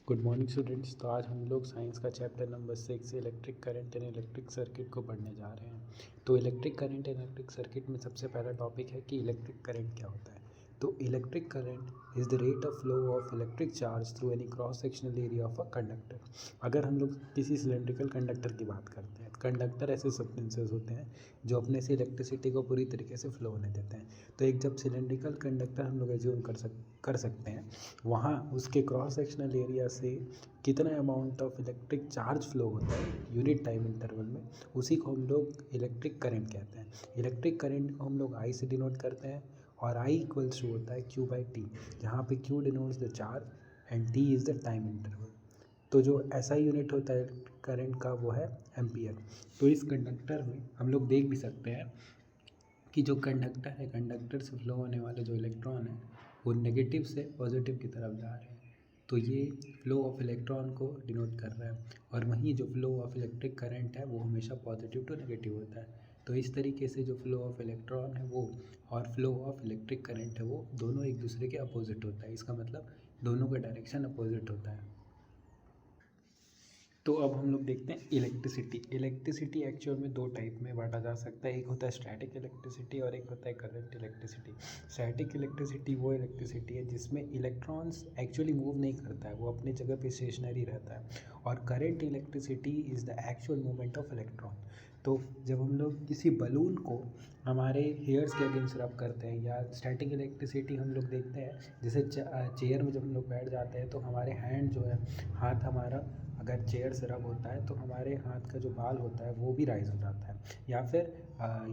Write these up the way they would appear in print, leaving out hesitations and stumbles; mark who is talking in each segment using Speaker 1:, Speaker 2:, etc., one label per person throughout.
Speaker 1: Good morning students. तो आज हम लोग साइंस का chapter number 6 electric current and electric circuit को पढ़ने जा रहे हैं। तो electric current and electric circuit में सबसे पहला टॉपिक है कि इलेक्ट्रिक करंट क्या होता है। तो electric current is the rate of flow of electric charge through any cross sectional area of a conductor. अगर हम लोग किसी सिलेंड्रिकल कंडक्टर की बात करते हैं, कंडक्टर ऐसे सब्सटेंसेस होते हैं जो अपने से इलेक्ट्रिसिटी को पूरी तरीके से फ्लो होने देते हैं। तो एक जब सिलेंड्रिकल कंडक्टर हम लोग एज्यूम कर सकते हैं, वहाँ उसके क्रॉस सेक्शनल एरिया से कितना amount of electric charge flow होता है यूनिट टाइम इंटरवल में, उसी को हम लोग इलेक्ट्रिक करंट कहते हैं। इलेक्ट्रिक करंट को हम लोग आई से डिनोट करते हैं और आई इक्वल्स टू होता है क्यू बाई टी, जहाँ पे Q denotes the charge and T is the time interval. तो जो ऐसा यूनिट होता है करंट का वो है एम्पियर। तो इस कंडक्टर में हम लोग देख भी सकते हैं कि जो कंडक्टर है, कंडक्टर से फ्लो होने वाले जो इलेक्ट्रॉन है वो नेगेटिव से पॉजिटिव की तरफ जा रहे हैं। तो ये फ्लो ऑफ इलेक्ट्रॉन को डिनोट कर रहा है, और वहीं जो फ्लो ऑफ इलेक्ट्रिक करंट है वो हमेशा पॉजिटिव टू नेगेटिव होता है। तो इस तरीके से जो फ्लो ऑफ इलेक्ट्रॉन है वो और फ्लो ऑफ इलेक्ट्रिक करंट है वो दोनों एक दूसरे के अपोजिट होता है। इसका मतलब दोनों का डायरेक्शन अपोजिट होता है। तो अब हम लोग देखते हैं इलेक्ट्रिसिटी। इलेक्ट्रिसिटी एक्चुअल में दो टाइप में बांटा जा सकता है, एक होता है स्टैटिक इलेक्ट्रिसिटी और एक होता है करंट इलेक्ट्रिसिटी। स्टैटिक इलेक्ट्रिसिटी वो इलेक्ट्रिसिटी है जिसमें इलेक्ट्रॉन्स एक्चुअली मूव नहीं करता है, वो अपनी जगह पे स्टेशनरी रहता है। और current electricity is the actual movement of electron. तो जब हम लोग किसी बलून को हमारे हेयर्स के अगेंस्ट रब करते हैं, या स्टैटिक इलेक्ट्रिसिटी हम लोग देखते हैं जैसे चेयर में जब हम लोग बैठ जाते हैं तो हमारे हैंड जो है, हाथ हमारा अगर चेयर से रब होता है तो हमारे हाथ का जो बाल होता है वो भी राइज़ हो जाता है। या फिर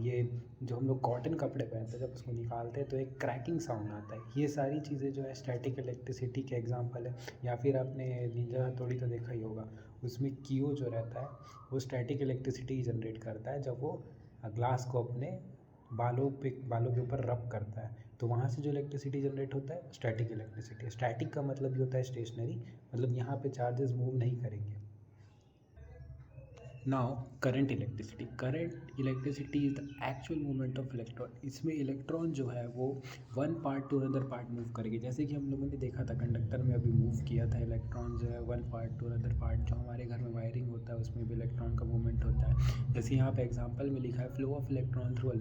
Speaker 1: ये जो हम लोग कॉटन कपड़े पहनते हैं जब उसको निकालते हैं तो एक क्रैकिंग साउंड आता है। ये सारी चीज़ें जो है स्टैटिक इलेक्ट्रिसिटी के एग्जांपल है। या फिर आपने निंजा हथौड़ी तो देखा ही होगा, उसमें कीओ जो रहता है वो स्टैटिक इलेक्ट्रिसिटी जनरेट करता है जब वो ग्लास को अपने बालों के ऊपर रब करता है। तो वहाँ से जो इलेक्ट्रिसिटी जनरेट होता है स्टैटिक इलेक्ट्रिसिटी। स्टैटिक का मतलब ये होता है स्टेशनरी, मतलब यहाँ पे चार्जेस मूव नहीं करेंगे। Now current electricity. Current electricity is the actual movement of electron. इसमें इलेक्ट्रॉन जो है वो one part two another part move करेगी। जैसे कि हम लोगों ने देखा था कंडक्टर में अभी मूव किया था, इलेक्ट्रॉन जो है one part two another part. जो हमारे घर में वायरिंग होता है उसमें भी इलेक्ट्रॉन का मूवमेंट होता है। जैसे यहाँ पे एग्जाम्पल में लिखा है flow of electron through a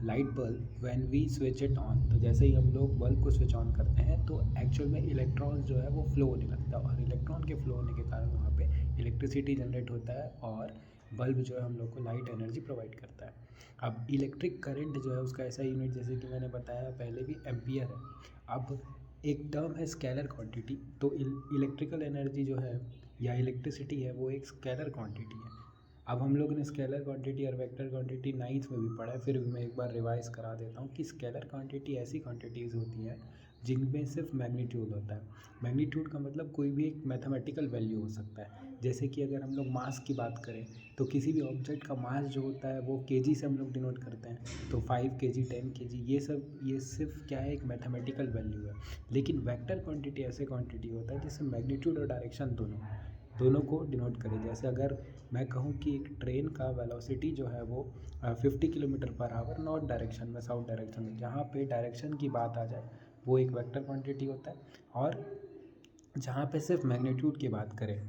Speaker 1: light bulb when we switch it on. तो जैसे ही हम लोग बल्ब को स्विच ऑन करते हैं तो एक्चुअल में इलेक्ट्रॉन जो है वो फ्लो होने लगता है, और इलेक्ट्रॉन के फ्लो होने के कारण वहाँ पे इलेक्ट्रिसिटी जनरेट होता है और बल्ब जो है हम लोग को लाइट एनर्जी प्रोवाइड करता है। अब इलेक्ट्रिक करंट जो है उसका ऐसा यूनिट जैसे कि मैंने बताया पहले भी एम्पियर है। अब एक टर्म है स्केलर क्वांटिटी। तो इलेक्ट्रिकल एनर्जी जो है या इलेक्ट्रिसिटी है वो एक स्केलर क्वांटिटी है। अब हम लोगों ने स्केलर क्वांटिटी और वेक्टर क्वांटिटी नाइन्थ में भी पढ़ा है, फिर भी मैं एक बार रिवाइज करा देता हूँ कि स्केलर क्वांटिटी ऐसी क्वांटिटीज़ होती हैं जिनमें सिर्फ मैग्नीट्यूड होता है। मैग्नीट्यूड का मतलब कोई भी एक मैथमेटिकल वैल्यू हो सकता है। जैसे कि अगर हम लोग मास की बात करें तो किसी भी ऑब्जेक्ट का मास जो होता है वो केजी से हम लोग डिनोट करते हैं। तो 5 केजी 10 केजी ये सिर्फ क्या है, एक मैथमेटिकल वैल्यू है। लेकिन वेक्टर क्वांटिटी ऐसे क्वांटिटी होता है जिसमें मैग्नीट्यूड और डायरेक्शन दोनों को डिनोट करें। जैसे अगर मैं कहूँ कि एक ट्रेन का वेलोसिटी जो है वो 50 kilometre per hour north direction में, साउथ डायरेक्शन में, जहाँ पे डायरेक्शन की बात आ जाए वो एक वेक्टर क्वांटिटी होता है। और जहाँ पे सिर्फ मैग्नीट्यूड की बात करें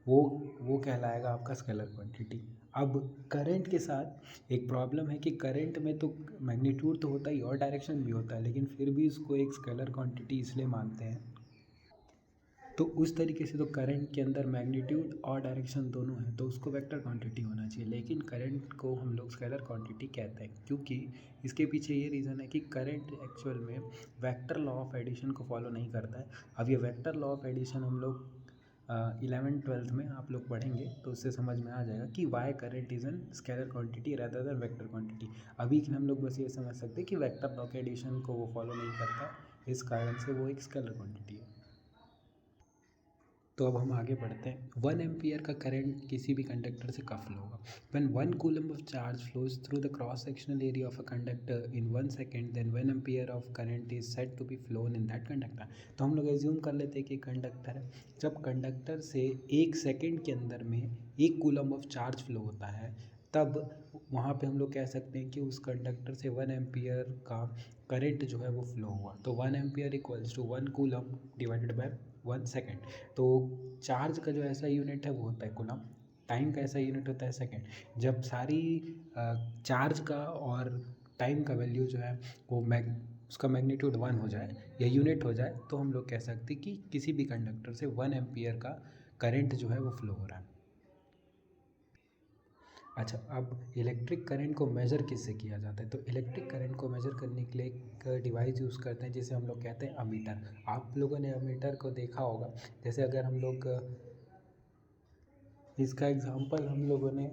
Speaker 1: वो कहलाएगा आपका स्केलर क्वांटिटी। अब करंट के साथ एक प्रॉब्लम है कि करंट में तो मैग्नीट्यूड तो होता ही और डायरेक्शन भी होता है, लेकिन फिर भी इसको एक स्केलर क्वांटिटी इसलिए मानते हैं। तो उस तरीके से तो करंट के अंदर मैग्नीट्यूड और डायरेक्शन दोनों है तो उसको वेक्टर क्वांटिटी होना चाहिए, लेकिन करंट को हम लोग स्केलर क्वांटिटी कहते हैं क्योंकि इसके पीछे ये रीज़न है कि करंट एक्चुअल में वेक्टर लॉ ऑफ एडिशन को फॉलो नहीं करता है। अब ये वेक्टर लॉ ऑफ एडिशन हम लोग 11th-12th में आप लोग पढ़ेंगे तो उससे समझ में आ जाएगा कि why current is an scalar quantity rather than vector quantity. अभी हम लोग बस ये समझ सकते हैं कि वेक्टर लॉ के एडिशन को वो फॉलो नहीं करता, इस कारण से वो एक स्केलर क्वांटिटी है। तो अब हम आगे बढ़ते हैं। 1 एम्पियर का करंट किसी भी कंडक्टर से कब फ्लो होगा? When 1 coulomb of charge flows through the cross sectional area of a conductor in 1 second, then 1 ampere of current is said to be flown in that conductor. तो हम लोग assume कर लेते हैं कि कंडक्टर है, जब कंडक्टर से 1 सेकेंड के अंदर में 1 कूलम ऑफ चार्ज फ्लो होता है तब वहाँ पे हम लोग कह सकते हैं कि उस कंडक्टर से 1 एम्पियर का करंट जो है वो फ्लो हुआ। तो 1 ampere equals to 1 coulomb divided by 1 second. तो चार्ज का जो ऐसा यूनिट है वो होता है कूलम, टाइम का ऐसा यूनिट होता है सेकेंड। जब सारी चार्ज का और टाइम का वैल्यू जो है वो उसका मैग्नीट्यूड 1 हो जाए या यूनिट हो जाए, तो हम लोग कह सकते हैं कि किसी भी कंडक्टर से 1 एम्पियर का करंट जो है वो फ्लो हो रहा है। अच्छा, अब इलेक्ट्रिक करंट को मेज़र किससे किया जाता है? तो इलेक्ट्रिक करंट को मेज़र करने के लिए एक डिवाइस यूज़ करते हैं जिसे हम लोग कहते हैं अमीटर। आप लोगों ने अमीटर को देखा होगा। जैसे अगर हम लोग इसका एग्जांपल हम लोगों ने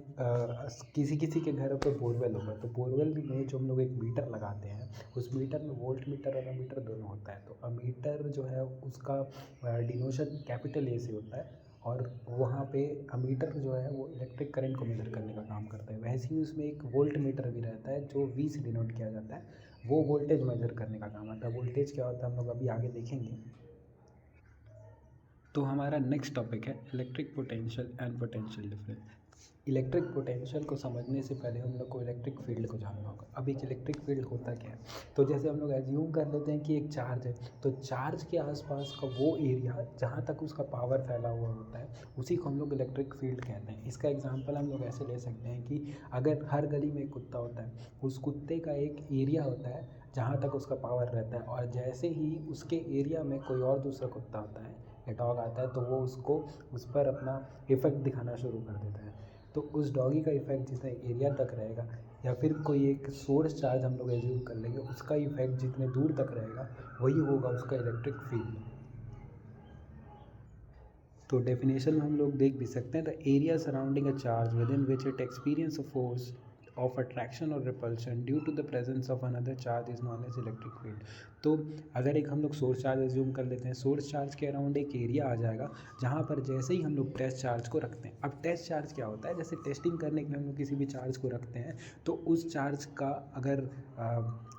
Speaker 1: किसी किसी के घर पे बोरवेल होगा, तो बोरवेल में जो हम लोग एक मीटर लगाते हैं, उस मीटर में वोल्ट मीटर और अमीटर दोनों होता है। तो अमीटर जो है उसका डिनोशन कैपिटल ए से होता है, और वहाँ पे अमीटर जो है वो इलेक्ट्रिक करंट को मेज़र करने का काम करता है। वैसे ही उसमें एक वोल्ट मीटर भी रहता है जो वी से डिनोट किया जाता है, वो वोल्टेज मेज़र करने का काम आता है। वोल्टेज क्या होता है हम लोग अभी आगे देखेंगे। तो हमारा नेक्स्ट टॉपिक है electric potential and potential difference. Electric potential को समझने से पहले हम लोग को इलेक्ट्रिक फील्ड को जानना होगा। अब एक इलेक्ट्रिक फील्ड होता क्या है? तो जैसे हम लोग एज्यूम कर लेते हैं कि एक चार्ज है, तो चार्ज के आसपास का वो एरिया जहाँ तक उसका पावर फैला हुआ होता है, उसी को हम लोग इलेक्ट्रिक फील्ड कहते हैं। इसका एग्जांपल हम लोग ऐसे ले सकते हैं कि अगर हर गली में एक कुत्ता होता है, उस कुत्ते का एक एरिया होता है जहाँ तक उसका पावर रहता है, और जैसे ही उसके एरिया में कोई और दूसरा कुत्ता आता है या डॉग आता है, तो वो उसको उस पर अपना इफ़ेक्ट दिखाना शुरू कर देता है। तो उस डॉगी का इफ़ेक्ट जितने एरिया तक रहेगा, या फिर कोई एक सोर्स चार्ज हम लोग एज्यूम कर लेंगे, उसका इफ़ेक्ट जितने दूर तक रहेगा वही होगा उसका इलेक्ट्रिक फील्ड। तो डेफिनेशन में हम लोग देख भी सकते हैं, the area surrounding a charge within which it experience a force of attraction और repulsion due to the presence of another charge is known as electric field. तो अगर एक हम लोग सोर्स चार्ज एज्यूम कर लेते हैं, सोर्स चार्ज के अराउंड एक एरिया आ जाएगा जहाँ पर जैसे ही हम लोग टेस्ट चार्ज को रखते हैं। अब टेस्ट चार्ज क्या होता है? जैसे टेस्टिंग करने के लिए हम लोग किसी भी चार्ज को रखते हैं, तो उस चार्ज का अगर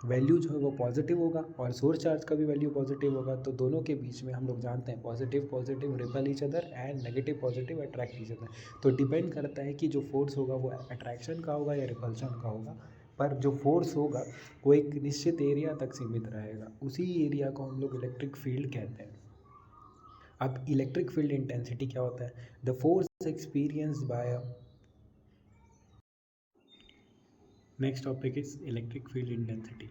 Speaker 1: वैल्यू जो है वो पॉजिटिव होगा और सोर्स चार्ज का भी वैल्यू पॉजिटिव होगा, तो दोनों के बीच में हम लोग जानते हैं positive positive ripple each other and negative positive attract each other. तो डिपेंड करता है कि जो फोर्स होगा वो अट्रैक्शन का होगा या रिपल्शन का होगा, पर जो फोर्स होगा वो एक निश्चित एरिया तक सीमित रहेगा। उसी एरिया को हम लोग इलेक्ट्रिक फील्ड कहते हैं। अब इलेक्ट्रिक फील्ड इंटेंसिटी क्या होता है? The force experienced bye next topic is electric field intensity.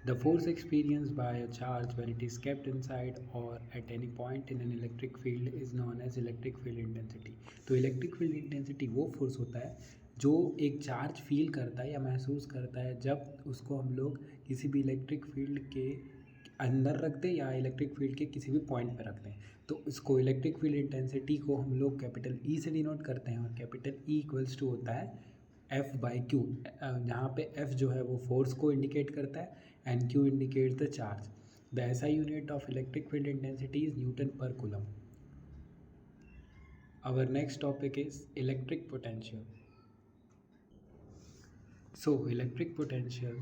Speaker 1: The force experienced by a charge when it is kept inside or at any point in an electric field is known as electric field intensity। तो electric field intensity वो force होता है जो एक charge feel करता है या महसूस करता है जब उसको हम लोग किसी भी इलेक्ट्रिक फील्ड के अंदर रख दें या इलेक्ट्रिक फील्ड के किसी भी पॉइंट पर रख दें। तो इसको इलेक्ट्रिक फील्ड इंटेंसिटी को हम लोग कैपिटल ई से डिनोट करते हैं, और कैपिटल ई इक्वल्स टू होता है एफ बाई क्यू, जहाँ पे एफ जो है वो फोर्स को इंडिकेट करता है and Q indicates the charge. The SI unit of electric field intensity is newton per coulomb. Our next topic is electric potential. So electric potential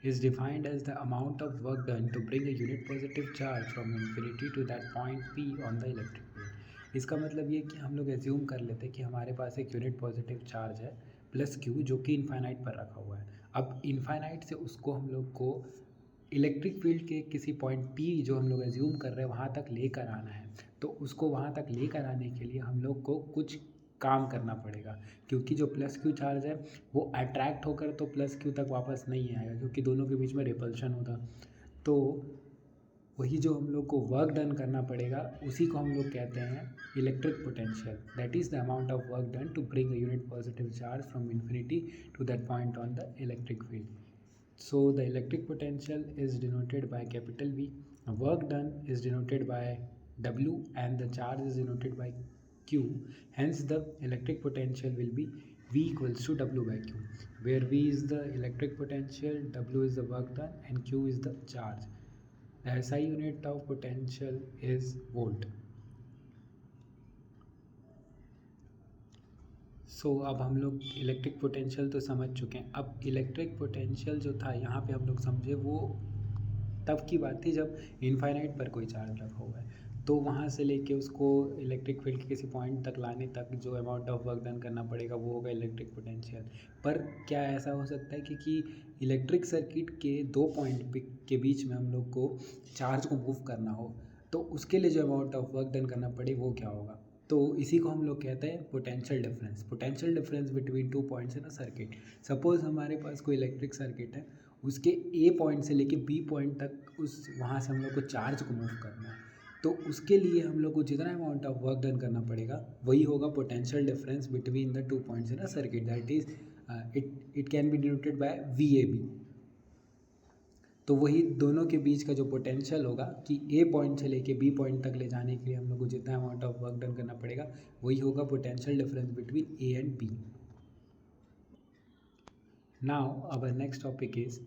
Speaker 1: is defined as the amount of work done to bring a unit positive charge from infinity to that point P on the electric field। इसका मतलब ये कि हम लोग assume कर लेते हैं कि हमारे पास एक यूनिट पॉजिटिव चार्ज है प्लस क्यू जो कि इनफाइनाइट पर रखा हुआ है। अब इनफाइनाइट से उसको हम लोग को इलेक्ट्रिक फील्ड के किसी पॉइंट पी जो हम लोग एज्यूम कर रहे हैं वहाँ तक लेकर आना है। तो उसको वहाँ तक लेकर आने के लिए हम लोग को कुछ काम करना पड़ेगा, क्योंकि जो प्लस क्यू चार्ज है वो अट्रैक्ट होकर तो प्लस क्यू तक वापस नहीं आएगा, क्योंकि दोनों के बीच में रिपल्शन होता। तो वही जो हम लोग को वर्क डन करना पड़ेगा उसी को हम लोग कहते हैं electric potential. That is the amount of work done to bring a unit positive charge from infinity to that point on the electric field. So the electric potential is denoted by capital V, work done is denoted by W, and the charge is denoted by Q. Hence the electric potential will be V equals to W by Q, where V is the electric potential, W is the work done, and Q is the charge. The SI unit of potential is volt. अब हम लोग electric potential तो समझ चुके हैं। अब electric potential जो था यहाँ पे हम लोग समझे वो तब की बात थी जब इनफाइनाइट पर कोई चार्ज रखा हुआ है, तो वहाँ से लेके उसको इलेक्ट्रिक फील्ड के किसी पॉइंट तक लाने तक जो अमाउंट ऑफ वर्क डन करना पड़ेगा वो होगा इलेक्ट्रिक पोटेंशियल। पर क्या ऐसा हो सकता है कि इलेक्ट्रिक सर्किट के 2 पॉइंट के बीच में हम लोग को चार्ज को मूव करना हो, तो उसके लिए जो अमाउंट ऑफ वर्क डन करना पड़े वो क्या होगा। तो इसी को हम लोग कहते हैं potential difference between 2 points in a circuit. Suppose हमारे पास कोई इलेक्ट्रिक सर्किट है, उसके ए पॉइंट से लेके बी पॉइंट तक उस वहाँ से हम लोग को चार्ज को मूव करना है। तो उसके लिए हम लोग को जितना अमाउंट ऑफ वर्क डन करना पड़ेगा वही होगा potential difference between the 2 points in a circuit, that is it can be denoted by VAB। तो वही दोनों के बीच का जो पोटेंशियल होगा कि ए पॉइंट से लेके बी पॉइंट तक ले जाने के लिए हम लोग को जितना अमाउंट ऑफ वर्क डन करना पड़ेगा वही होगा potential difference between A and B. Now our next topic is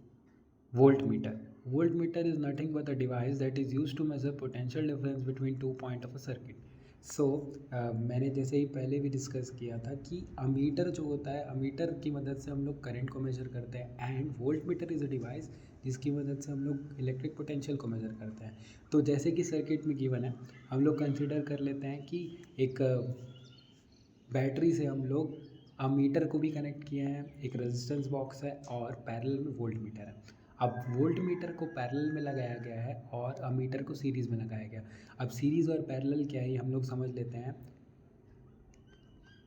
Speaker 1: voltmeter. Voltmeter is nothing but a device that is used to measure potential difference between 2 points of a circuit. सो मैंने जैसे ही पहले भी discuss किया था कि ammeter जो होता है, अमीटर की मदद से हम लोग करंट को मेजर करते हैं and voltmeter is a device जिसकी मदद से हम लोग इलेक्ट्रिक पोटेंशियल को मेजर करते हैं। तो जैसे कि सर्किट में गिवन है, हम लोग कंसिडर कर लेते हैं कि एक बैटरी से हम लोग अमीटर को भी कनेक्ट किए हैं, एक रेजिस्टेंस बॉक्स है और पैरेलल में वोल्टमीटर है। अब वोल्टमीटर को पैरेलल में लगाया गया है और अमीटर को सीरीज़ में लगाया गया। अब सीरीज़ और पैरेलल क्या है ये हम लोग समझ लेते हैं।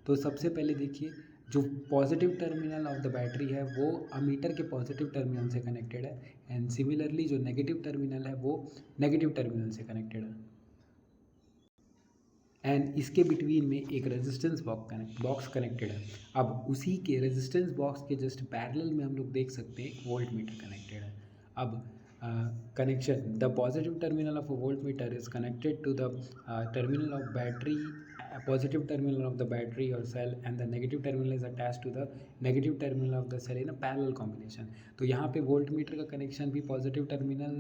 Speaker 1: तो सबसे पहले देखिए, जो positive terminal of the battery है वो अमीटर के पॉजिटिव टर्मिनल से कनेक्टेड है एंड सिमिलरली जो नेगेटिव टर्मिनल है वो नेगेटिव टर्मिनल से कनेक्टेड है एंड इसके बिटवीन में एक रेजिस्टेंस बॉक्स कनेक्टेड है। अब उसी के रेजिस्टेंस बॉक्स के जस्ट पैरेलल में हम लोग देख सकते हैं वोल्ट मीटर कनेक्टेड है। अब connection, the positive terminal of a voltmeter is connected to the terminal of battery, positive terminal of the battery or cell and the negative terminal is attached to the negative terminal of the cell in a parallel combination। तो यहाँ पे volt meter का connection भी positive terminal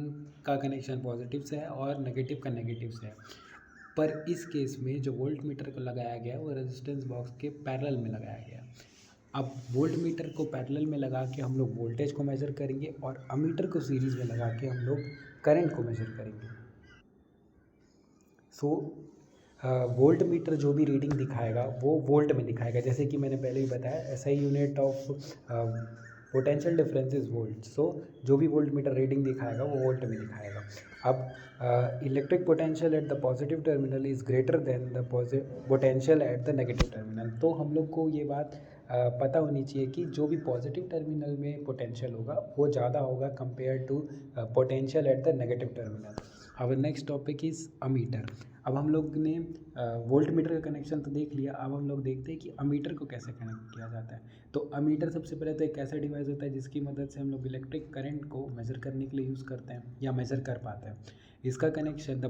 Speaker 1: का connection positive से है और negative का नेगेटिव से है। पर इस केस में जो वोल्ट मीटर को लगाया गया वो रेजिस्टेंस बॉक्स के पैरेलल में लगाया गया। अब वोल्ट मीटर को पैरेलल में लगा के हम लोग वोल्टेज को मेजर करेंगे और अमीटर को सीरीज़ में लगा के हम लोग करंट को मेजर करेंगे। सो वोल्ट मीटर जो भी रीडिंग दिखाएगा वो वोल्ट में दिखाएगा। जैसे कि मैंने पहले ही बताया, SI unit of potential difference is volt. So जो भी वोल्ट मीटर रीडिंग दिखाएगा वो वोल्ट में दिखाएगा। अब electric potential at the positive terminal is greater than the potential at the negative terminal. तो हम लोग को ये बात पता होनी चाहिए कि जो भी पॉजिटिव टर्मिनल में पोटेंशियल होगा वो ज़्यादा होगा compare to potential at the negative terminal. Our next topic is ammeter. अब हम लोग ने वोल्ट मीटर का कनेक्शन तो देख लिया, अब हम लोग देखते हैं कि अमीटर को कैसे कनेक्ट किया जाता है। तो अमीटर सबसे पहले तो एक ऐसा डिवाइस होता है जिसकी मदद से हम लोग इलेक्ट्रिक करंट को मेज़र करने के लिए यूज़ करते हैं या मेज़र कर पाते हैं। इसका connection, the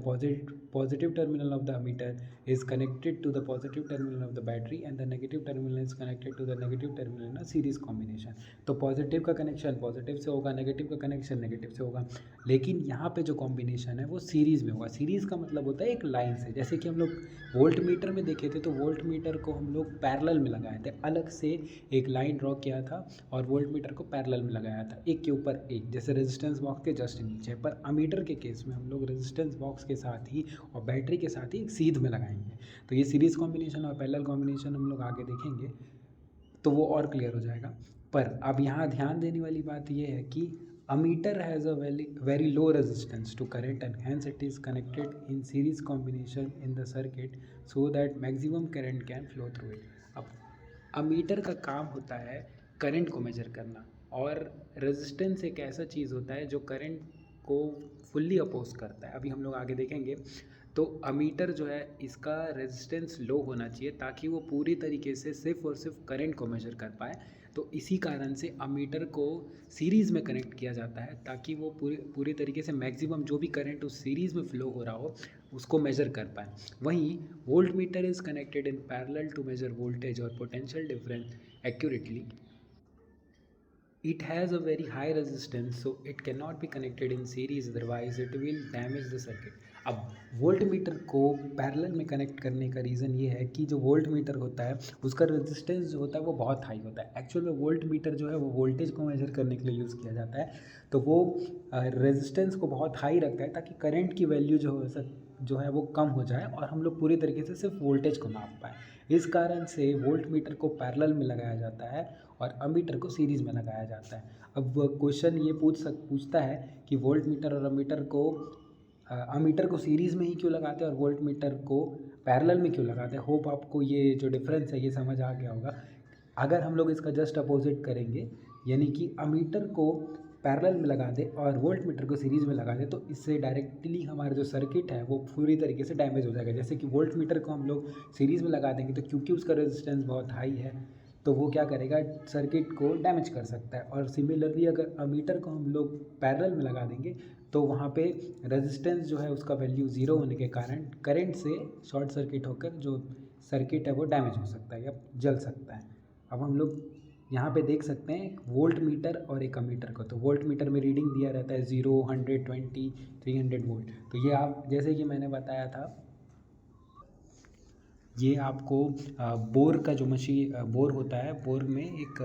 Speaker 1: positive terminal of the ammeter is connected to the positive terminal of the battery and the negative terminal is connected to the negative terminal in a series combination. तो positive का connection positive से होगा, negative का connection negative से होगा, लेकिन यहाँ पे जो कॉम्बिनेशन है वो सीरीज़ में होगा। सीरीज़ का मतलब होता है एक लाइन से। जैसे कि हम लोग वोल्ट मीटर में देखे थे तो वोल्ट मीटर को हम लोग पैरेलल में लगाए थे, अलग से एक लाइन ड्रॉ किया था और वोल्ट मीटर को पैरेलल में लगाया था, एक के ऊपर एक, जैसे रेजिस्टेंस बॉक्स के जस्ट नीचे। पर अमीटर के केस में हम लोग रेजिस्टेंस बॉक्स के साथ ही और बैटरी के साथ ही एक सीध में लगाएंगे। तो ये सीरीज़ कॉम्बिनेशन और पैरेलल कॉम्बिनेशन हम लोग आगे देखेंगे तो वो और क्लियर हो जाएगा। पर अब यहाँ ध्यान देने वाली बात ये है कि ammeter has a very low resistance to current and hence it is connected in series combination in the circuit so that maximum current can flow through it। अब अमीटर का काम होता है करंट को मेजर करना और रेजिस्टेंस एक ऐसा चीज़ होता है जो करंट को फुल्ली अपोज करता है। अभी हम लोग आगे देखेंगे। तो अमीटर जो है इसका रेजिस्टेंस लो होना चाहिए ताकि वो पूरी तरीके से सिर्फ और सिर्फ करंट को मेजर कर पाए। तो इसी कारण से अमीटर को सीरीज़ में कनेक्ट किया जाता है ताकि वो पूरी तरीके से मैक्सिमम जो भी करंट उस सीरीज़ में फ्लो हो रहा हो उसको मेजर कर पाए। वहीं voltmeter is connected in parallel to measure voltage और potential difference accurately. It has a very high resistance so it cannot be connected in series, otherwise it will damage the circuit। अब volt meter को parallel में connect करने का reason ये है कि जो वोल्ट मीटर होता है उसका रेजिस्टेंस जो होता है वो बहुत हाई होता है। एक्चुअल में वोल्ट मीटर जो है वो वोल्टेज को मेजर करने के लिए यूज़ किया जाता है, तो वो रेजिस्टेंस को बहुत हाई रखता है ताकि करंट की वैल्यू जो है वो कम हो जाए और हम लोग पूरी तरीके से सिर्फ वोल्टेज को नाप पाएँ। इस कारण से वोल्ट मीटर को पैरेलल में लगाया जाता है और अमीटर को सीरीज़ में लगाया जाता है। अब क्वेश्चन ये पूछता है कि वोल्ट मीटर और अमीटर को अमीटर को सीरीज़ में ही क्यों लगाते हैं और वोल्ट मीटर को पैरेलल में क्यों लगाते हैं। होप आपको ये जो डिफरेंस है ये समझ आ गया होगा। अगर हम लोग इसका जस्ट अपोजिट करेंगे, यानी कि अमीटर को पैरेलल में लगा दें और वोल्ट मीटर को सीरीज़ में लगा दें, तो इससे डायरेक्टली हमारा जो सर्किट है वो पूरी तरीके से डैमेज हो जाएगा। जैसे कि वोल्ट मीटर को हम लोग सीरीज़ में लगा देंगे तो क्योंकि उसका रेजिस्टेंस बहुत हाई है तो वो क्या करेगा, सर्किट को डैमेज कर सकता है। और सिमिलरली अगर अमीटर को हम लोग पैरेलल में लगा देंगे तो वहाँ पे रेजिस्टेंस जो है उसका वैल्यू ज़ीरो होने के कारण करंट से शॉर्ट सर्किट होकर जो सर्किट है वो डैमेज हो सकता है या जल सकता है। अब हम लोग यहाँ पे देख सकते हैं एक वोल्ट मीटर और एक अमीटर को। तो वोल्ट मीटर में रीडिंग दिया रहता है 0, 100, 20, 300 वोल्ट। तो ये आप जैसे कि मैंने बताया था, ये आपको बोर का जो मशीन बोर होता है, बोर में एक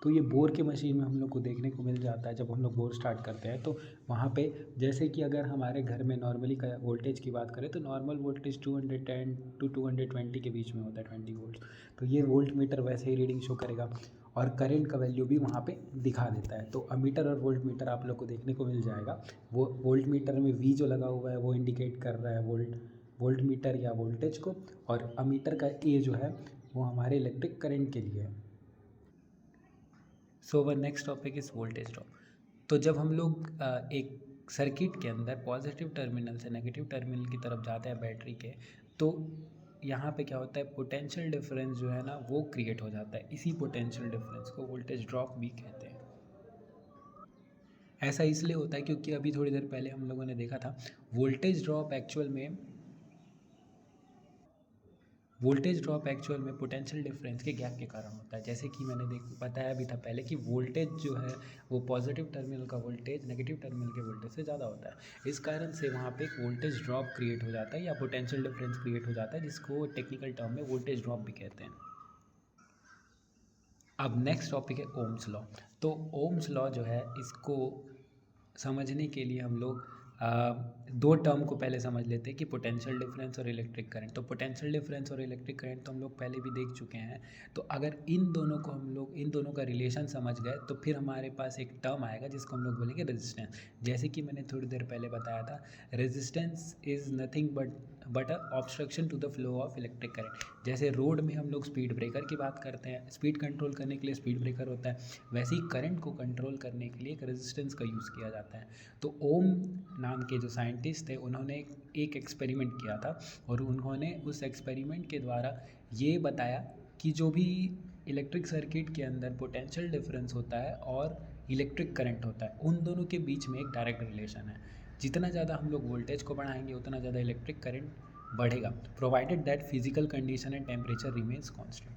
Speaker 1: तो ये बोर की मशीन में हम लोग को देखने को मिल जाता है। जब हम लोग बोर स्टार्ट करते हैं तो वहाँ पे जैसे कि अगर हमारे घर में नॉर्मली का वोल्टेज की बात करें तो नॉर्मल वोल्टेज 210 टू 220 के बीच में होता है, 20 वोल्ट। तो ये वोल्ट मीटर वैसे ही रीडिंग शो करेगा और करंट का वैल्यू भी वहाँ पे दिखा देता है। तो अमीटर और वोल्ट मीटर आप लोग को देखने को मिल जाएगा। वो वोल्ट मीटर में वी जो लगा हुआ है वो इंडिकेट कर रहा है वोल्ट मीटर या वोल्टेज को, और अमीटर का ए जो है वो हमारे इलेक्ट्रिक करंट के लिए है। So our next topic is voltage drop. तो जब हम लोग एक सर्किट के अंदर पॉजिटिव टर्मिनल से नेगेटिव टर्मिनल की तरफ जाते हैं बैटरी के, तो यहाँ पे क्या होता है, पोटेंशियल डिफरेंस जो है ना वो क्रिएट हो जाता है। इसी पोटेंशियल डिफरेंस को वोल्टेज ड्रॉप भी कहते हैं। ऐसा इसलिए होता है क्योंकि अभी थोड़ी देर पहले हम लोगों ने देखा था वोल्टेज ड्रॉप एक्चुअल में पोटेंशियल डिफरेंस के गैप के कारण होता है। जैसे कि मैंने बताया भी था पहले कि वोल्टेज जो है वो पॉजिटिव टर्मिनल का वोल्टेज नेगेटिव टर्मिनल के वोल्टेज से ज़्यादा होता है। इस कारण से वहाँ पे एक वोल्टेज ड्रॉप क्रिएट हो जाता है या पोटेंशियल डिफरेंस क्रिएट हो जाता है, जिसको टेक्निकल टर्म में वोल्टेज ड्रॉप भी कहते हैं। अब नेक्स्ट टॉपिक है ओम्स लॉ। तो ओम्स लॉ जो है इसको समझने के लिए हम लोग दो टर्म को पहले समझ लेते हैं कि पोटेंशियल डिफरेंस और इलेक्ट्रिक करंट। तो पोटेंशियल डिफरेंस और इलेक्ट्रिक करंट तो हम लोग पहले भी देख चुके हैं। तो अगर इन दोनों का रिलेशन समझ गए तो फिर हमारे पास एक टर्म आएगा जिसको हम लोग बोलेंगे रेजिस्टेंस। जैसे कि मैंने थोड़ी देर पहले बताया था, resistance is nothing but a obstruction to the flow of electric current. जैसे रोड में हम लोग स्पीड ब्रेकर की बात करते हैं, स्पीड कंट्रोल करने के लिए स्पीड ब्रेकर होता है, वैसे ही करंट को कंट्रोल करने के लिए एक रेजिस्टेंस का यूज़ किया जाता है। तो ओम नाम के जो साइंटिस्ट थे उन्होंने एक एक्सपेरिमेंट किया था और उन्होंने उस एक्सपेरिमेंट के द्वारा ये बताया कि जो भी इलेक्ट्रिक सर्किट के अंदर पोटेंशियल डिफरेंस होता है और इलेक्ट्रिक करंट होता है, उन दोनों के बीच में एक डायरेक्ट रिलेशन है। जितना ज़्यादा हम लोग वोल्टेज को बढ़ाएंगे उतना ज़्यादा इलेक्ट्रिक करंट बढ़ेगा, provided that physical condition and temperature remains constant.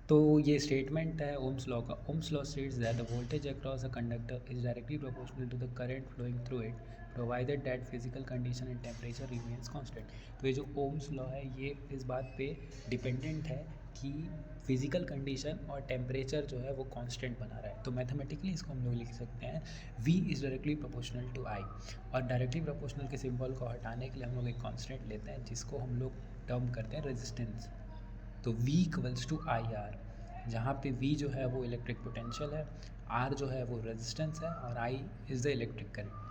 Speaker 1: तो ये स्टेटमेंट है ओम्स लॉ का। Ohm's law states that the voltage across a conductor is directly proportional to the current flowing through it, provided that physical condition and temperature remains constant. तो ये जो Ohm's law है ये इस बात पे डिपेंडेंट है कि फिजिकल कंडीशन और टेम्परेचर जो है वो कांस्टेंट बना रहा है। तो मैथमेटिकली इसको हम लोग लिख सकते हैं V is directly proportional to I, और डायरेक्टली प्रोपोर्शनल के सिंबल को हटाने के लिए हम लोग एक कांस्टेंट लेते हैं जिसको हम लोग टर्म करते हैं रेजिस्टेंस। तो V equals to I R, जहाँ पे V जो है वो इलेक्ट्रिक पोटेंशियल है, R जो है वो रेजिस्टेंस है और I is the electric current.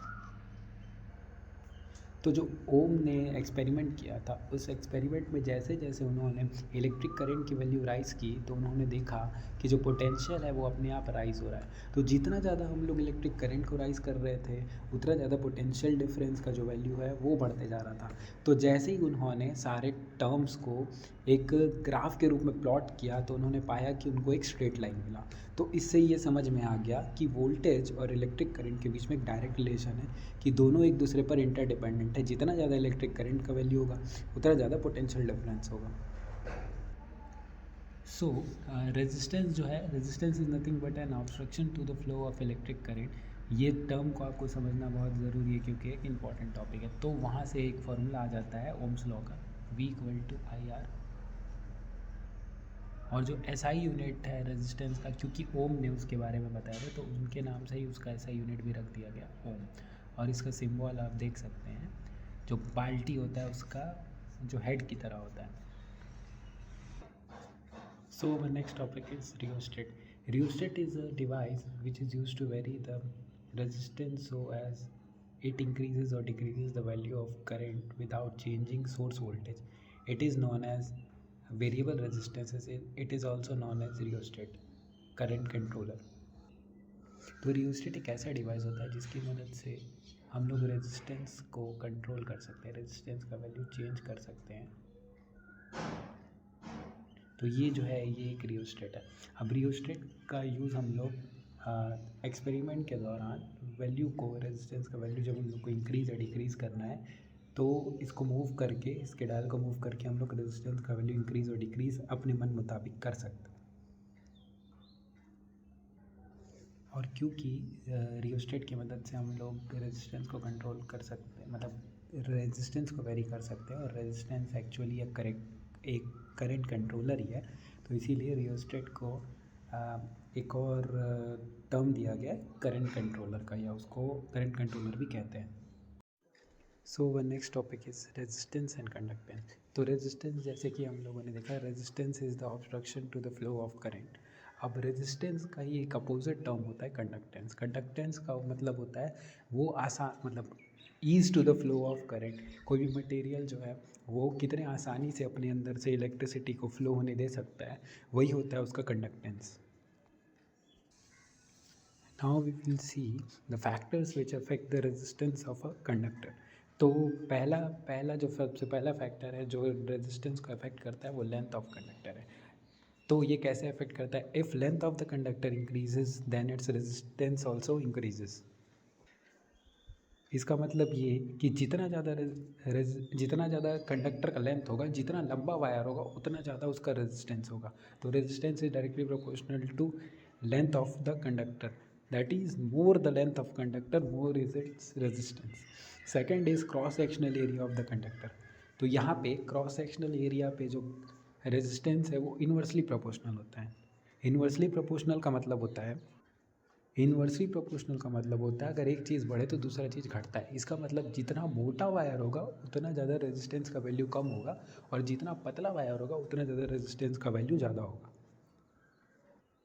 Speaker 1: तो जो ओम ने एक्सपेरिमेंट किया था उस एक्सपेरिमेंट में जैसे जैसे उन्होंने इलेक्ट्रिक करंट की वैल्यू राइज़ की तो उन्होंने देखा कि जो पोटेंशियल है वो अपने आप राइज़ हो रहा है। तो जितना ज़्यादा हम लोग इलेक्ट्रिक करंट को राइज़ कर रहे थे उतना ज़्यादा पोटेंशियल डिफरेंस का जो वैल्यू है वो बढ़ते जा रहा था। तो जैसे ही उन्होंने सारे टर्म्स को एक ग्राफ के रूप में प्लॉट किया तो उन्होंने पाया कि उनको एक स्ट्रेट लाइन मिला। तो इससे ये समझ में आ गया कि वोल्टेज और इलेक्ट्रिक करंट के बीच में एक डायरेक्ट रिलेशन है कि दोनों एक दूसरे पर इंटरडिपेंडेंट है। जितना ज़्यादा इलेक्ट्रिक करंट का वैल्यू होगा उतना ज़्यादा पोटेंशियल डिफरेंस होगा। सो रेजिस्टेंस जो है, resistance is nothing but an obstruction to the flow of electric current. ये टर्म को आपको समझना बहुत ज़रूरी है क्योंकि एक इंपॉर्टेंट टॉपिक है। तो वहाँ से एक फार्मूला आ जाता है ओम्स लॉ का, V equal to I R. और जो SI यूनिट है रेजिस्टेंस का, क्योंकि ओम ने उसके बारे में बताया था तो उनके नाम से ही उसका SI यूनिट भी रख दिया गया ओम। और इसका सिंबल आप देख सकते हैं, जो बाल्टी होता है उसका जो हेड की तरह होता है। So the next topic is rheostat. Rheostat is a device which is used to vary the resistance so as it increases or decreases the value of current without changing source voltage. It is known as variable resistance. It is also known as rheostat, current controller. तो rheostat एक ऐसा device होता है जिसकी मदद से हम लोग रेजिस्टेंस को कंट्रोल कर सकते हैं, रेजिस्टेंस का वैल्यू चेंज कर सकते हैं। तो ये जो है ये एक रियोस्टेट है। अब रियोस्टेट का यूज़ हम लोग एक्सपेरिमेंट के दौरान वैल्यू को, रेजिस्टेंस का वैल्यू जब हम लोग को इंक्रीज़ या डिक्रीज़ करना है तो इसको मूव करके, इसके डायल को मूव करके हम लोग रेजिस्टेंस का वैल्यू इंक्रीज़ और डिक्रीज़ अपने मन मुताबिक कर सकते हैं। और क्योंकि रियोस्टेट की मदद से हम लोग रेजिस्टेंस को कंट्रोल कर सकते हैं, मतलब रेजिस्टेंस को वेरी कर सकते हैं, और रेजिस्टेंस एक्चुअली एक करंट कंट्रोलर ही है, तो इसीलिए रियोस्टेट को एक और टर्म दिया गया है करंट कंट्रोलर का, या उसको करंट कंट्रोलर भी कहते हैं। So one next topic is resistance and conductance. तो रेजिस्टेंस, जैसे कि हम लोगों ने देखा, resistance is the obstruction to the flow of current. अब रेजिस्टेंस का ही एक अपोजिट टर्म होता है कंडक्टेंस। कंडक्टेंस का मतलब होता है वो आसान, मतलब ease to the flow of current. कोई भी मटेरियल जो है वो कितने आसानी से अपने अंदर से इलेक्ट्रिसिटी को फ्लो होने दे सकता है, वही होता है उसका conductance. Now we will see the factors which affect the resistance of a conductor. तो पहला पहला जो सबसे पहला फैक्टर है जो रेजिस्टेंस को अफेक्ट करता है वो लेंथ ऑफ कंडक्टर है। तो ये कैसे अफेक्ट करता है? If length of the conductor increases then its resistance also increases. इसका मतलब ये कि जितना ज़्यादा कंडक्टर का लेंथ होगा, जितना लंबा वायर होगा, उतना ज़्यादा उसका रेजिस्टेंस होगा। तो resistance is directly proportional to length of the conductor, that is more the length of conductor more is its resistance. Second is cross sectional area of the conductor. तो यहाँ पे क्रॉस सेक्शनल एरिया पे जो resistance है वो inversely proportional होता है। Inversely proportional का मतलब होता है, इन्वर्सली प्रोपोर्शनल का मतलब होता है अगर एक चीज़ बढ़े तो दूसरा चीज़ घटता है। इसका मतलब जितना मोटा वायर होगा उतना ज़्यादा रेजिस्टेंस का वैल्यू कम होगा, और जितना पतला वायर होगा उतना ज़्यादा रेजिस्टेंस का वैल्यू ज़्यादा होगा।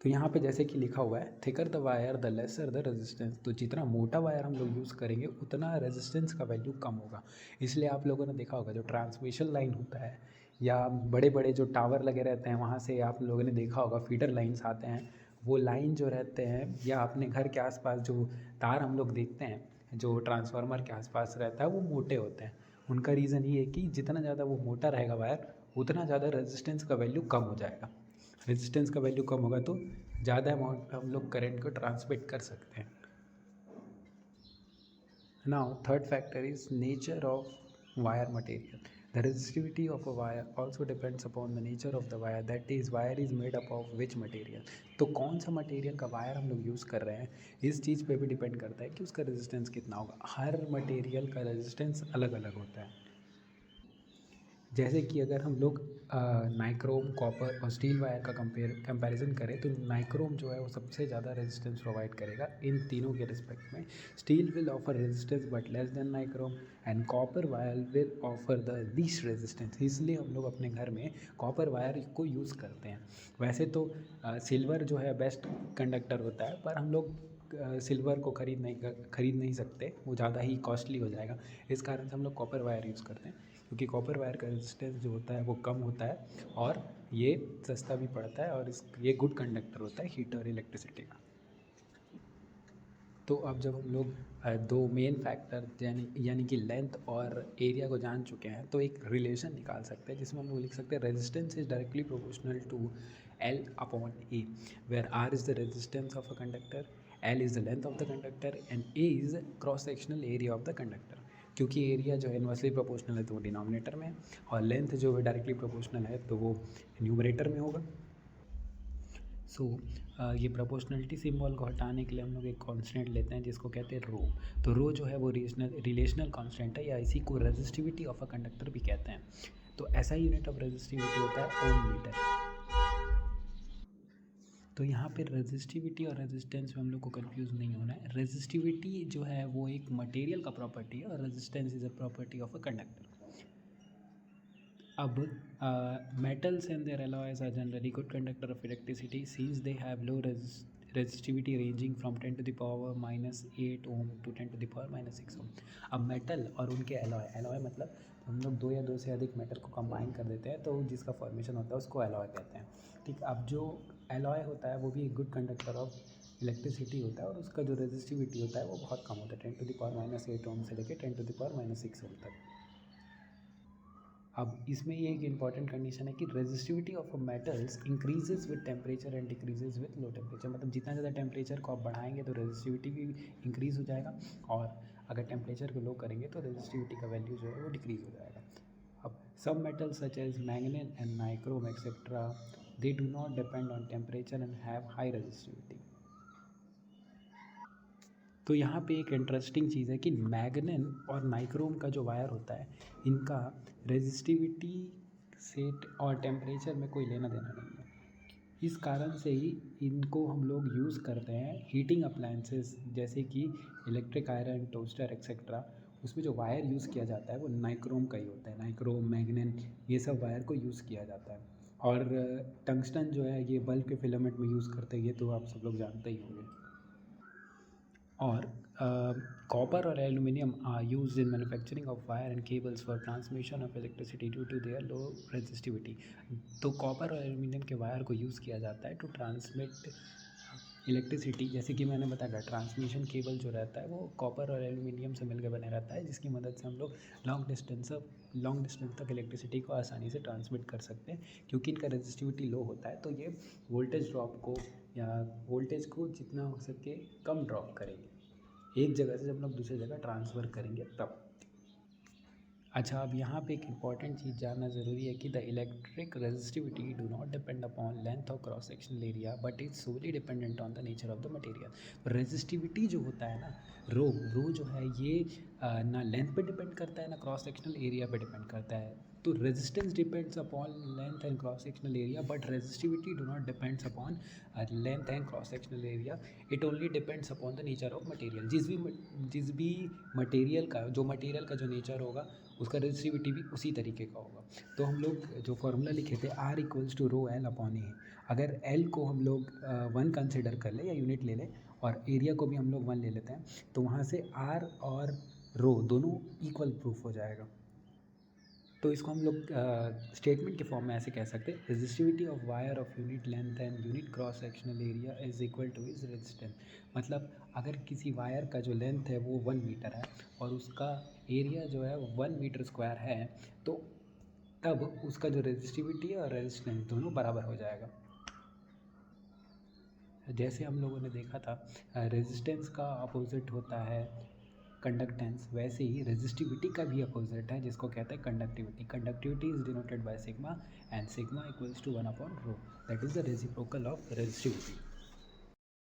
Speaker 1: तो यहाँ पे जैसे कि लिखा हुआ है, thicker the wire the lesser the resistance. तो जितना मोटा वायर हम लोग यूज़ करेंगे उतना रेजिस्टेंस का वैल्यू कम होगा। इसलिए आप लोगों ने देखा होगा जो ट्रांसमिशन लाइन होता है या बड़े बड़े जो टावर लगे रहते हैं, वहाँ से आप लोगों ने देखा होगा फीडर लाइन्स आते हैं। वो लाइन जो रहते हैं या अपने घर के आसपास जो तार हम लोग देखते हैं जो ट्रांसफार्मर के आसपास रहता है, वो मोटे होते हैं। उनका रीज़न ये है कि जितना ज़्यादा वो मोटा रहेगा वायर, उतना ज़्यादा रेजिस्टेंस का वैल्यू कम हो जाएगा। रेजिस्टेंस का वैल्यू कम होगा तो ज़्यादा अमाउंट हम लोग करंट को ट्रांसमिट कर सकते हैं। Now third factor is nature of wire material. The resistivity of a wire also depends upon the nature of the wire, that is wire is made up of which material। तो कौन सा material का wire हम लोग use कर रहे हैं इस चीज़ पे भी डिपेंड करता है कि उसका रेजिस्टेंस कितना होगा। हर मटेरियल का रेजिस्टेंस अलग अलग होता है। जैसे कि अगर हम लोग नाइक्रोम, कॉपर और स्टील वायर का कंपैरिजन करें तो नाइक्रोम जो है वो सबसे ज़्यादा रेजिस्टेंस प्रोवाइड करेगा इन तीनों के रिस्पेक्ट में। Steel will offer resistance but less than nichrome, and copper wire will offer the least resistance. इसलिए हम लोग अपने घर में कॉपर वायर को यूज़ करते हैं। वैसे तो सिल्वर जो है बेस्ट कंडक्टर होता है, पर हम लोग सिल्वर को खरीद नहीं सकते, वो ज़्यादा ही कॉस्टली हो जाएगा। इस कारण से हम लोग कॉपर वायर यूज़ करते हैं, क्योंकि कॉपर वायर का रेजिस्टेंस जो होता है वो कम होता है और ये सस्ता भी पड़ता है, और ये गुड कंडक्टर होता है हीट और इलेक्ट्रिसिटी का। तो अब जब हम लोग दो मेन फैक्टर यानी कि लेंथ और एरिया को जान चुके हैं, तो एक रिलेशन निकाल सकते हैं जिसमें हम लोग लिख सकते हैं resistance is directly proportional to L upon A, where R is the resistance of a conductor, L is the length of the conductor, and A is cross sectional area of the conductor. क्योंकि area जो है inversely proportional है तो वो denominator में है, और length जो है डायरेक्टली प्रोपोर्शनल है तो वो न्यूमरेटर में होगा। सो ये प्रोपोर्शनलिटी सिंबल को हटाने के लिए हम लोग एक कांस्टेंट लेते हैं जिसको कहते हैं रो। तो रो जो है वो रिलेशनल कांस्टेंट है, या इसी को रेजिस्टिविटी ऑफ अ कंडक्टर भी कहते हैं। तो ऐसा यूनिट ऑफ रेजिस्टिविटी होता है ओम मीटर। तो यहाँ पे रेजिस्टिविटी और रेजिस्टेंस में हम लोग को कंफ्यूज नहीं होना है। रेजिस्टिविटी जो है वो एक मटेरियल का प्रॉपर्टी है, और resistance is a property of a conductor. अब metals and their alloys are generally good conductor of electricity since they have low resistivity ranging from 10⁻⁻8 ohm to 10⁻⁻6 ohm. अब मेटल और उनके एलॉय, एलॉय मतलब हम लोग दो या दो से अधिक मेटल को कंबाइन कर देते हैं तो जिसका फॉर्मेशन होता है उसको एलॉय कहते हैं। ठीक, अब जो एलॉय होता है वो भी एक गुड कंडक्टर ऑफ इलेक्ट्रिसिटी होता है और उसका जो रेजिस्टिविटी होता है वो बहुत कम होता है, 10⁻⁻8 ओम से लेकर 10⁻⁻6 ओम तक। अब इसमें ये एक इंपॉर्टेंट कंडीशन है कि resistivity of metals increases with temperature and decreases with low temperature. मतलब जितना ज़्यादा टेम्परेचर को आप बढ़ाएंगे तो रेजिस्टिविटी भी इंक्रीज़ हो जाएगा, और अगर टेम्परेचर को लो करेंगे तो रेजिस्टिविटी का वैल्यू जो है वो डिक्रीज़ हो जाएगा। अब सब metals such as manganese and nichrome etcetera, they do not depend on temperature and have high resistivity. तो यहाँ पे एक इंटरेस्टिंग चीज़ है कि मैग्नेन और नाइक्रोम का जो वायर होता है इनका रेजिस्टिविटी से और टेम्परेचर में कोई लेना देना नहीं है। इस कारण से ही इनको हम लोग यूज़ करते हैं हीटिंग अप्लायंसेस जैसे कि इलेक्ट्रिक आयरन, टोस्टर एक्सेट्रा। उसमें जो वायर यूज़ किया जाता है वो नाइक्रोम का ही होता है, नाइक्रोम, मैग्नेन, ये सब वायर को यूज़ किया जाता है। और टंगस्टन जो है ये बल्ब के फिलामेंट में यूज़ करते हैं, ये तो आप सब लोग जानते ही होंगे। और कॉपर और aluminium are used in manufacturing of wire and cables for transmission of electricity due to their low resistivity. तो कॉपर और एल्यूमिनियम के वायर को यूज़ किया जाता है टू ट्रांसमिट इलेक्ट्रिसिटी। जैसे कि मैंने बताया ट्रांसमिशन केबल जो रहता है वो कॉपर और एल्यूमिनियम से मिलकर बने रहता है, जिसकी मदद से हम लोग लॉन्ग डिस्टेंस तक इलेक्ट्रिसिटी को आसानी से ट्रांसमिट कर सकते हैं। क्योंकि इनका रेजिस्टिविटी लो होता है तो ये वोल्टेज ड्रॉप को या वोल्टेज को जितना हो सके कम ड्रॉप करेंगे, एक जगह से जब लोग दूसरी जगह ट्रांसफ़र करेंगे तब। अच्छा, अब यहाँ पे एक इम्पॉर्टेंट चीज़ जानना ज़रूरी है कि the electric resistivity do not depend upon length और cross sectional area but is solely dependent on the nature of the material. Resistivity जो होता है ना, रो जो है ये ना लेंथ पे डिपेंड करता है ना क्रॉस सेक्शनल एरिया पे डिपेंड करता है। तो resistance depends upon length and cross sectional area but resistivity do not depends upon length and cross sectional area, it only depends upon the nature of material. जिस भी material का जो nature होगा उसका रेजिस्टिविटी भी उसी तरीके का होगा। तो हम लोग जो फार्मूला लिखे थे R equals to rho L upon A, अगर L को हम लोग 1 कंसिडर कर ले या यूनिट ले लें और एरिया को भी हम लोग 1 ले लेते हैं तो वहाँ से R और रो दोनों इक्वल प्रूफ हो जाएगा। तो इसको हम लोग स्टेटमेंट के फॉर्म में ऐसे कह सकते हैं, resistivity of wire of unit length and unit cross sectional area is equal two is resistance. मतलब अगर किसी वायर का जो लेंथ है वो 1 मीटर है और उसका एरिया जो है 1 मीटर स्क्वायर है तो तब उसका जो रेजिस्टिविटी है और रेजिस्टेंस दोनों बराबर हो जाएगा। जैसे हम लोगों ने देखा था रेजिस्टेंस का अपोजिट होता है कंडक्टेंस, वैसे ही रेजिस्टिविटी का भी अपोजिट है जिसको कहते हैं conductivity. Conductivity is denoted by sigma and sigma equals to 1 upon rho, that is the reciprocal of resistivity.